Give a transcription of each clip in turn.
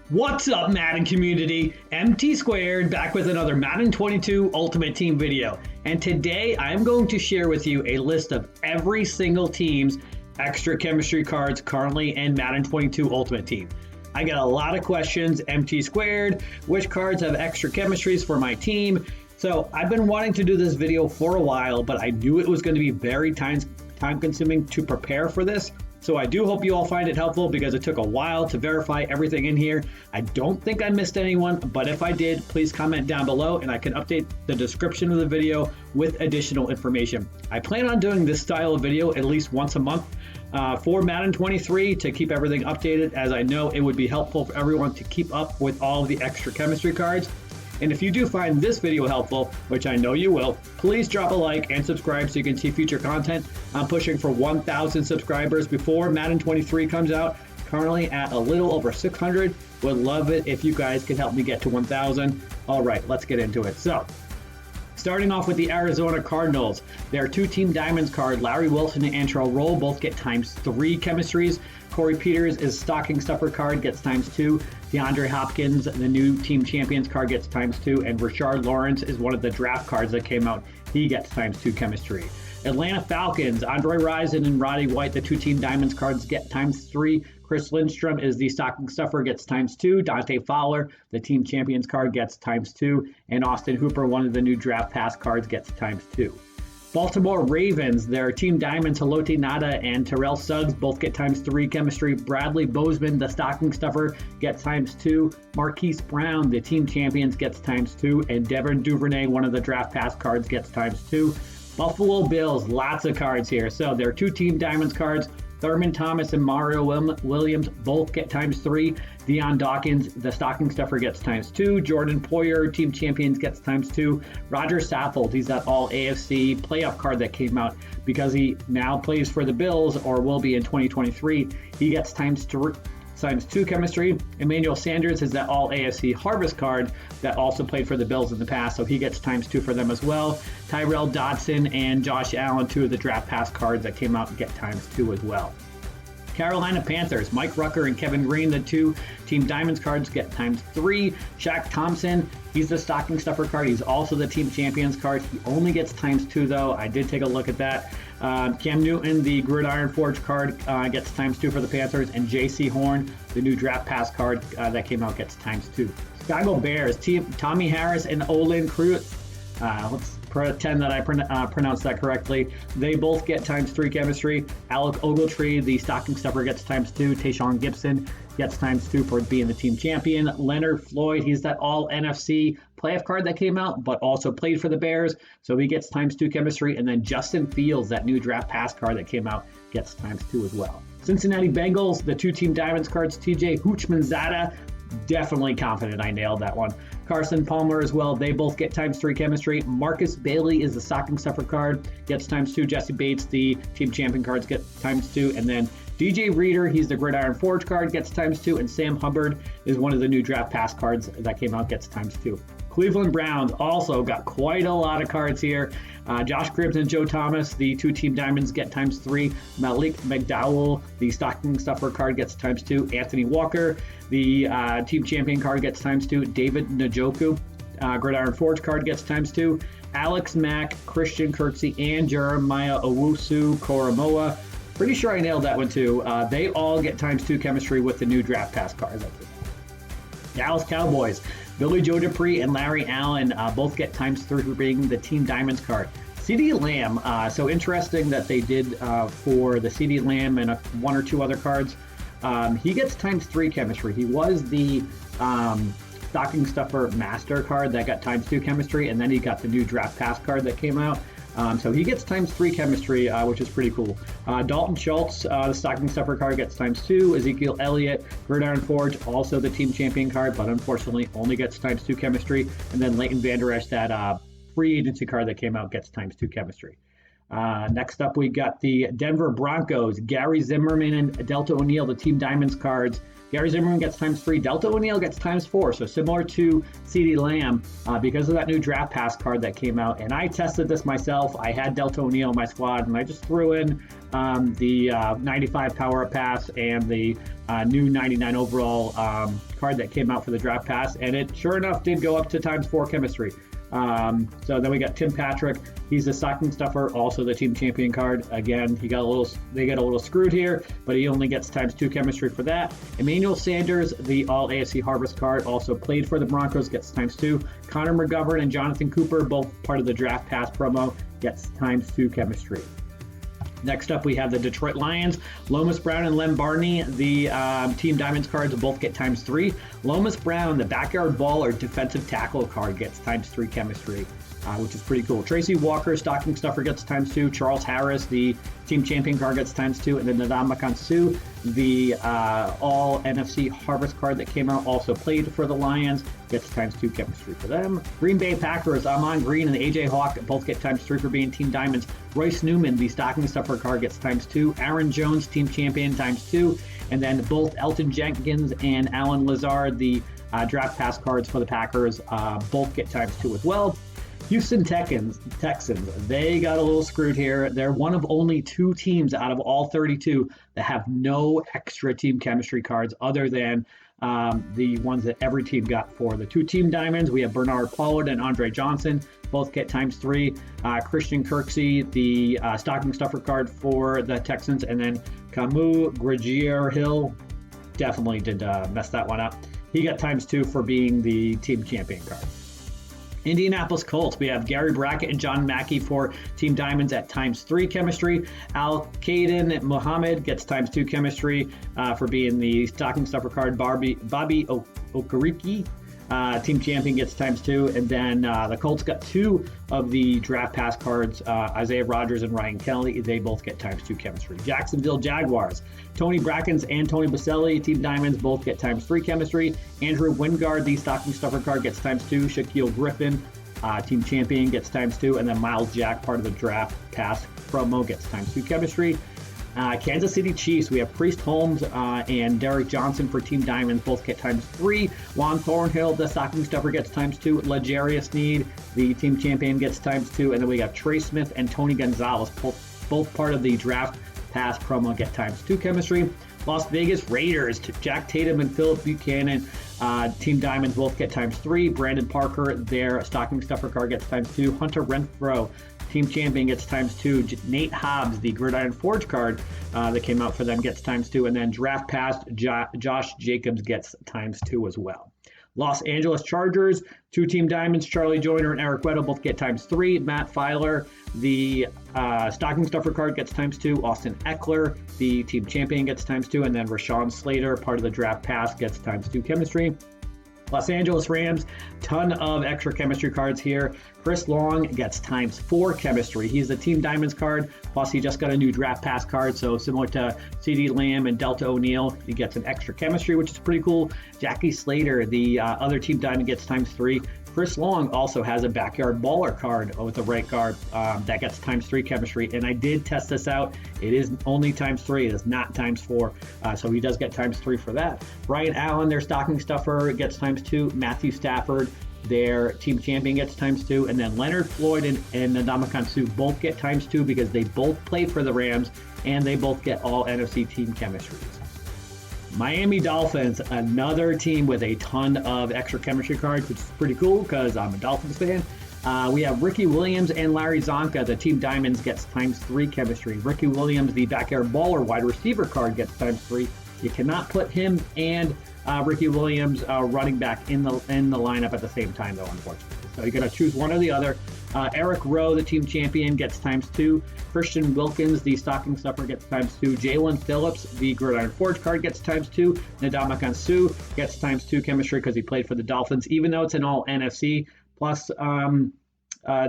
What's up, Madden community? MT Squared back with another Madden 22 Ultimate Team video. And today I'm going to share with you a list of every single team's extra chemistry cards currently in Madden 22 Ultimate Team. I got a lot of questions, MT Squared, which cards have extra chemistries for my team? So I've been wanting to do this video for a while, but I knew it was going to be very time consuming to prepare for this. So I do hope you all find it helpful because it took a while to verify everything in here. I don't think I missed anyone, but if I did, please comment down below and I can update the description of the video with additional information. I plan on doing this style of video at least once a month for Madden 23 to keep everything updated, as I know it would be helpful for everyone to keep up with all of the extra chemistry cards. And if you do find this video helpful, which I know you will, please drop a like and subscribe so you can see future content. I'm pushing for 1,000 subscribers before Madden 23 comes out, currently at a little over 600. Would love it if you guys could help me get to 1,000. All right, let's get into it. So, starting off with the Arizona Cardinals, their two-team diamonds card, Larry Wilson and Antrell Roll, both get ×3 chemistries. Corey Peters is stocking stuffer card, gets ×2. DeAndre Hopkins, the new team champions card, gets ×2. And Rashard Lawrence is one of the draft cards that came out. He gets ×2 chemistry. Atlanta Falcons, Andre Rison and Roddy White, the two-team diamonds cards, get ×3. Chris Lindstrom is the stocking stuffer, gets ×2. Dante Fowler, the team champions card, gets ×2. And Austin Hooper, one of the new draft pass cards, gets ×2. Baltimore Ravens, their team diamonds, Haloti Ngata and Terrell Suggs both get ×3 chemistry. Bradley Bozeman, the stocking stuffer, gets ×2. Marquise Brown, the team champions, gets ×2. And Devin Duvernay, one of the draft pass cards, gets ×2. Buffalo Bills, lots of cards here. So their two team diamonds cards, Thurman Thomas and Mario Williams both get ×3. Deion Dawkins, the stocking stuffer, gets ×2. Jordan Poyer, team champions, gets ×2. Roger Saffold, he's that all AFC playoff card that came out because he now plays for the Bills or will be in 2023. He gets ×2 chemistry. Emmanuel Sanders is that all AFC harvest card that also played for the Bills in the past, so he gets ×2 for them as well. Tyrell Dodson and Josh Allen, two of the draft pass cards that came out, get ×2 as well. Carolina Panthers, Mike Rucker and Kevin Green, the two team diamonds cards, get ×3. Shaq Thompson, he's the stocking stuffer card. He's also the team champions card. He only gets ×2 though. I did take a look at that. Cam Newton, the Gridiron Forge card, gets ×2 for the Panthers, and J.C. Horn, the new draft pass card that came out, gets ×2. Chicago Bears, Tommy Harris and Olin Kreutz. Let's pretend that I pronounced that correctly. They both get ×3 chemistry. Alec Ogletree, the stocking stuffer, gets ×2. Tayshaun Gibson gets ×2 for being the team champion. Leonard Floyd, he's that all NFC playoff card that came out, but also played for the Bears, so he gets ×2 chemistry. And then Justin Fields, that new draft pass card that came out, gets ×2 as well. Cincinnati Bengals, the two team diamonds cards, TJ Houshmandzadeh, definitely confident I nailed that one. Carson Palmer as well, they both get ×3 chemistry. Marcus Bailey is the stocking stuffer card, gets ×2. Jesse Bates, the team champion cards, get ×2. And then DJ Reader, he's the Gridiron Forge card, gets ×2. And Sam Hubbard is one of the new draft pass cards that came out, gets ×2. Cleveland Browns also got quite a lot of cards here. Josh Cribbs and Joe Thomas, the two team diamonds, get ×3. Malik McDowell, the stocking stuffer card, gets ×2. Anthony Walker, the team champion card, gets ×2. David Njoku, Gridiron Forge card, gets ×2. Alex Mack, Christian Kirksey, and Jeremiah Owusu-Koramoah. Pretty sure I nailed that one too. They all get ×2 chemistry with the new draft pass cards. Dallas Cowboys, Billy Joe Dupree and Larry Allen both get ×3 for being the team diamonds card. CeeDee Lamb, so interesting that they did for the CeeDee Lamb and one or two other cards. He gets ×3 chemistry. He was the stocking stuffer master card that got ×2 chemistry, and then he got the new draft pass card that came out. So he gets ×3 chemistry, which is pretty cool. Dalton Schultz, the stocking stuffer card, gets ×2. Ezekiel Elliott, Gridiron Forge, also the team champion card, but unfortunately only gets ×2 chemistry. And then Leighton Vander Esch, that free agency card that came out, gets ×2 chemistry. Next up, we got the Denver Broncos, Gary Zimmerman and Delta O'Neal, the team diamonds cards, Gary Zimmerman gets ×3. Delta O'Neal gets ×4. So similar to CeeDee Lamb, because of that new draft pass card that came out. And I tested this myself. I had Delta O'Neal in my squad, and I just threw in the 95 power up pass and the new 99 overall card that came out for the draft pass. And it sure enough did go up to ×4 chemistry. So then we got Tim Patrick. He's the stocking stuffer, also the team champion card. Again, they got a little screwed here, but he only gets ×2 chemistry for that. Emmanuel Sanders, the all AFC Harvest card, also played for the Broncos, gets ×2. Connor McGovern and Jonathan Cooper, both part of the draft pass promo, gets ×2 chemistry. Next up, we have the Detroit Lions. Lomas Brown and Lem Barney, the Team Diamonds cards, both get ×3. Lomas Brown, the backyard baller defensive tackle card, gets ×3 chemistry, which is pretty cool. Tracy Walker, stocking stuffer, gets ×2. Charles Harris, the team champion card, gets ×2. And then Ndamukong Suh, the all NFC Harvest card that came out, also played for the Lions, gets ×2 chemistry for them. Green Bay Packers, Amon Green and AJ Hawk both get ×3 for being Team Diamonds. Royce Newman, the stocking stuffer card, gets ×2. Aaron Jones, team champion, ×2. And then both Elton Jenkins and Alan Lazard, the draft pass cards for the Packers, both get ×2 as well. Houston Texans, they got a little screwed here. They're one of only 2 teams out of all 32 that have no extra team chemistry cards other than the ones that every team got for the 2 Team Diamonds. We have Bernard Pollard and Andre Johnson, both get ×3. Christian Kirksey, the stocking stuffer card for the Texans, and then Camus Grigier-Hill definitely did mess that one up. He got ×2 for being the team champion card. Indianapolis Colts, we have Gary Brackett and John Mackey for Team Diamonds at ×3 chemistry. Al-Qaeden Muhammad gets ×2 chemistry for being the stocking stuffer card. Bobby Okereke, team champion, gets ×2. And then the Colts got 2 of the draft pass cards, Isaiah Rodgers and Ryan Kelly. They both get ×2 chemistry. Jacksonville Jaguars, Tony Brackens and Tony Baselli, Team Diamonds, both get ×3 chemistry. Andrew Wingard, the stocking stuffer card, gets ×2. Shaquille Griffin, team champion, gets ×2. And then Miles Jack, part of the draft pass promo, gets ×2 chemistry. Kansas City Chiefs, we have Priest Holmes and Derrick Johnson for Team Diamonds, both get ×3. Juan Thornhill, the stocking stuffer, gets ×2. L'Jarius Sneed, the team champion, gets ×2. And then we got Trey Smith and Tony Gonzalez, both part of the draft pass promo, get ×2 chemistry. Las Vegas Raiders, Jack Tatum and Philip Buchanan, Team Diamonds, both get ×3. Brandon Parker, their stocking stuffer card, gets ×2. Hunter Renfrow, team champion, gets ×2. Nate Hobbs, the Gridiron Forge card that came out for them, gets ×2. And then draft pass Josh Jacobs gets ×2 as well. Los Angeles Chargers, 2 Team Diamonds, Charlie Joyner and Eric Weddle, both get ×3. Matt Filer, the stocking stuffer card, gets ×2. Austin Eckler, the team champion, gets ×2. And then Rashawn Slater, part of the draft pass, gets ×2 chemistry. Los Angeles Rams, ton of extra chemistry cards here. Chris Long gets ×4 chemistry. He's the Team Diamonds card, plus he just got a new draft pass card, so similar to CeeDee Lamb and Delta O'Neal, he gets an extra chemistry, which is pretty cool. Jackie Slater, the other Team Diamond, gets ×3. Chris Long also has a backyard baller card with the right guard that gets ×3 chemistry, and I did test this out. It is only ×3, it is not ×4, so he does get ×3 for that. Brian Allen, their stocking stuffer, gets ×2. Matthew Stafford, their team champion, gets ×2. And then Leonard Floyd and Ndamukong Suh both get ×2 because they both played for the Rams, and they both get all NFC team chemistries. Miami Dolphins, another team with a ton of extra chemistry cards, which is pretty cool because I'm a Dolphins fan. We have Ricky Williams and Larry Csonka, the Team Diamonds, gets ×3 chemistry. Ricky Williams, the backyard baller wide receiver card, gets ×3. You cannot put him and Ricky Williams running back in the lineup at the same time, though, unfortunately. So you're going to choose one or the other. Eric Rowe, the team champion, gets ×2. Christian Wilkins, the stocking stuffer, gets ×2. Jalen Phillips, the Gridiron Forge card, gets ×2. Ndamukong Suh gets ×2 chemistry because he played for the Dolphins. Even though it's an all NFC plus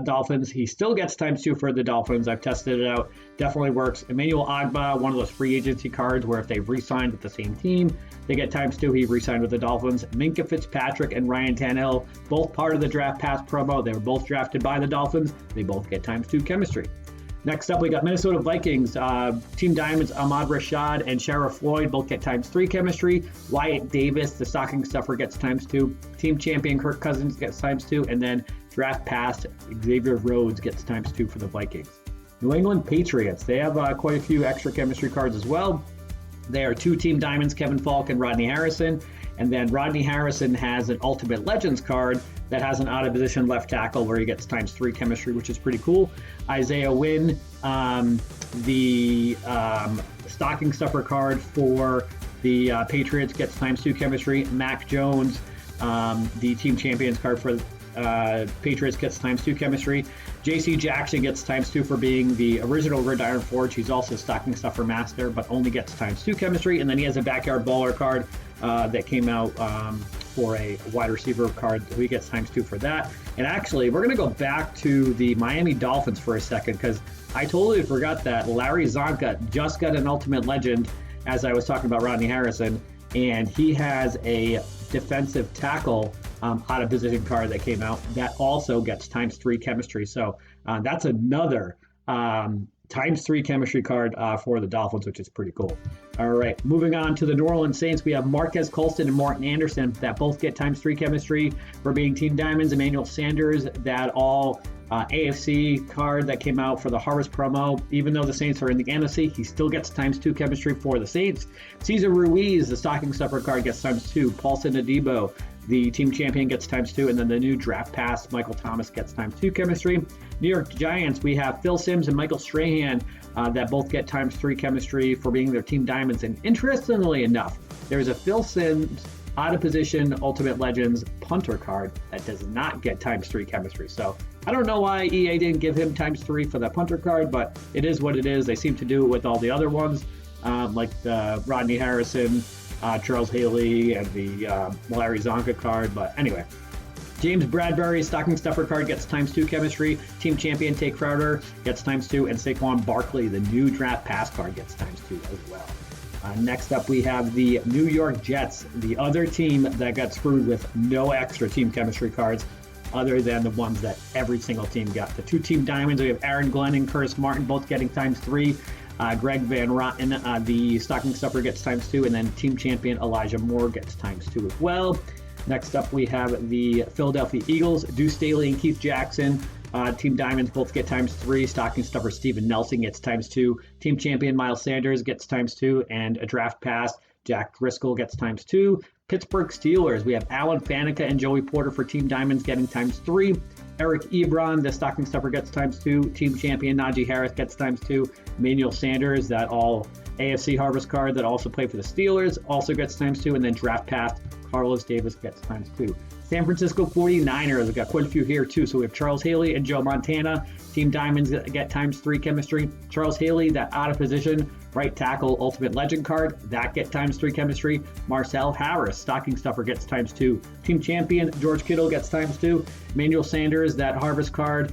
Dolphins, he still gets ×2 for the Dolphins. I've tested it out. Definitely works. Emmanuel Ogbah, one of those free agency cards where if they've re-signed with the same team, they get ×2. He re-signed with the Dolphins. Minkah Fitzpatrick and Ryan Tannehill, both part of the draft pass promo. They were both drafted by the Dolphins. They both get ×2 chemistry. Next up, we got Minnesota Vikings. Team Diamonds, Ahmad Rashad and Shara Floyd both get ×3 chemistry. Wyatt Davis, the stocking stuffer, gets ×2. Team champion Kirk Cousins gets ×2. And then draft past Xavier Rhodes gets ×2 for the Vikings. New England Patriots. They have quite a few extra chemistry cards as well. They are 2 Team Diamonds, Kevin Falk and Rodney Harrison. And then Rodney Harrison has an Ultimate Legends card that has an out-of-position left tackle where he gets ×3 chemistry, which is pretty cool. Isaiah Wynn, the stocking stuffer card for the Patriots, gets ×2 chemistry. Mac Jones, the team champions card for Patriots, gets ×2 chemistry. J.C. Jackson gets ×2 for being the original Gridiron Forge. He's also stocking stuffer master, but only gets ×2 chemistry. And then he has a backyard baller card that came out for a wide receiver card. He gets ×2 for that. And actually, we're going to go back to the Miami Dolphins for a second, because I totally forgot that Larry Csonka just got an Ultimate Legend, as I was talking about Rodney Harrison, and he has a defensive tackle out of position card that came out that also gets ×3 chemistry. So that's another ×3 chemistry card for the Dolphins, which is pretty cool. All right, moving on to the New Orleans Saints, we have Marquez Colston and Morton Anderson that both get ×3 chemistry for being Team Diamonds. Emmanuel Sanders, that all AFC card that came out for the Harvest promo. Even though the Saints are in the NFC, he still gets ×2 chemistry for the Saints. Cesar Ruiz, the stocking stuffer card, gets ×2. Paulson Adebo, the team champion, gets ×2, and then the new draft pass, Michael Thomas, gets ×2 chemistry. New York Giants, we have Phil Simms and Michael Strahan that both get ×3 chemistry for being their Team Diamonds. And interestingly enough, there's a Phil Simms out of position Ultimate Legends punter card that does not get ×3 chemistry. So I don't know why EA didn't give him ×3 for that punter card, but it is what it is. They seem to do it with all the other ones, like the Rodney Harrison, Charles Haley, and the Larry Csonka card. But anyway, James Bradbury, stocking stuffer card, gets ×2 chemistry. Team champion Tay Crowder gets ×2, and Saquon Barkley, the new draft pass card, gets ×2 as well. Next up, we have the New York Jets, the other team that got screwed with no extra team chemistry cards other than the ones that every single team got. The 2 Team Diamonds, we have Aaron Glenn and Curtis Martin both getting ×3. Greg Van Rotten, the stocking stuffer, gets ×2, and then team champion Elijah Moore gets ×2 as well. Next up, we have the Philadelphia Eagles, Deuce Staley and Keith Jackson. Team Diamonds both get ×3. Stocking stuffer Steven Nelson gets ×2. Team champion Miles Sanders gets ×2, and a draft pass Jack Driscoll gets ×2. Pittsburgh Steelers, we have Alan Faneca and Joey Porter for Team Diamonds getting ×3. Eric Ebron, the stocking stuffer, gets ×2. Team champion Najee Harris gets ×2. Emmanuel Sanders, that all AFC Harvest card that also played for the Steelers, also gets ×2. And then draft pass Carlos Davis gets ×2. San Francisco 49ers, we've got quite a few here too. So we have Charles Haley and Joe Montana. Team Diamonds get ×3 chemistry. Charles Haley, that out of position right tackle Ultimate Legend card, that get ×3 chemistry. Marcel Harris, stocking stuffer, gets ×2. Team champion George Kittle gets ×2. Emmanuel Sanders, that Harvest card,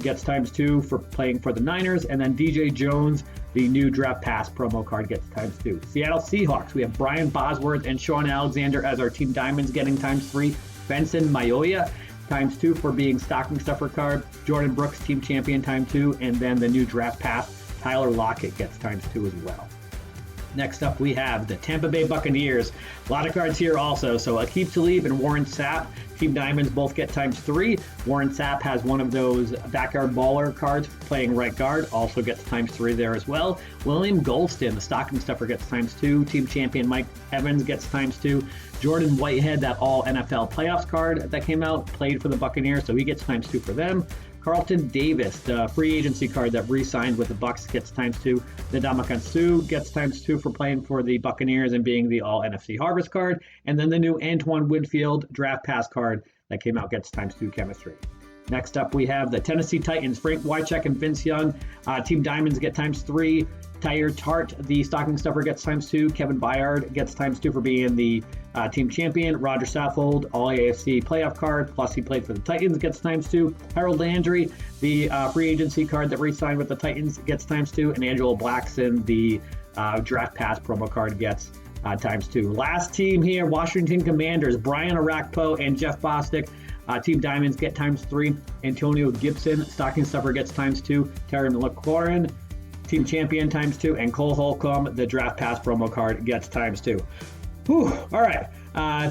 gets ×2 for playing for the Niners. And then DJ Jones, the new draft pass promo card, gets ×2. Seattle Seahawks, we have Brian Bosworth and Sean Alexander as our Team Diamonds getting ×3. Benson Mayoya, ×2 for being stocking stuffer card. Jordan Brooks, team champion, ×2. And then the new draft pass, Tyler Lockett, gets ×2 as well. Next up, we have the Tampa Bay Buccaneers. A lot of cards here also. So Aqib Talib and Warren Sapp, Team Diamonds, both get ×3. Warren Sapp has one of those backyard baller cards playing right guard, also gets ×3 there as well. William Golston, the stocking stuffer, gets ×2. Team champion Mike Evans gets ×2. Jordan Whitehead, that all NFL playoffs card that came out, played for the Buccaneers, so he gets ×2 for them. Carlton Davis, the free agency card that re-signed with the Bucs, gets ×2. Ndamukong Suh gets ×2 for playing for the Buccaneers and being the all NFC Harvest card. And then the new Antoine Winfield draft pass card that came out gets ×2 chemistry. Next up, we have the Tennessee Titans, Frank Wycheck and Vince Young. Team Diamonds get ×3. Tyre Tart, the stocking stuffer, gets ×2. Kevin Byard gets ×2 for being the team champion. Roger Saffold, all AFC playoff card, plus he played for the Titans, gets ×2. Harold Landry, the free agency card that re-signed with the Titans, gets ×2. And Angelo Blackson, the draft pass promo card, gets ×2. Last team here, Washington Commanders, Brian Arakpo and Jeff Bostic. Team Diamonds get ×3. Antonio Gibson, Stocking Stuffer, gets ×2. Terry McLaurin, Team Champion, ×2. And Cole Holcomb, the Draft Pass promo card, gets ×2. Whew. All right.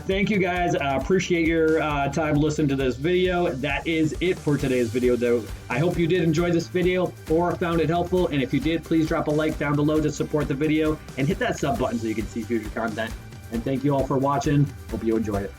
Thank you guys. Appreciate your time listening to this video. That is it for today's video, though. I hope you did enjoy this video or found it helpful. And if you did, please drop a like down below to support the video and hit that sub button so you can see future content. And thank you all for watching. Hope you enjoyed it.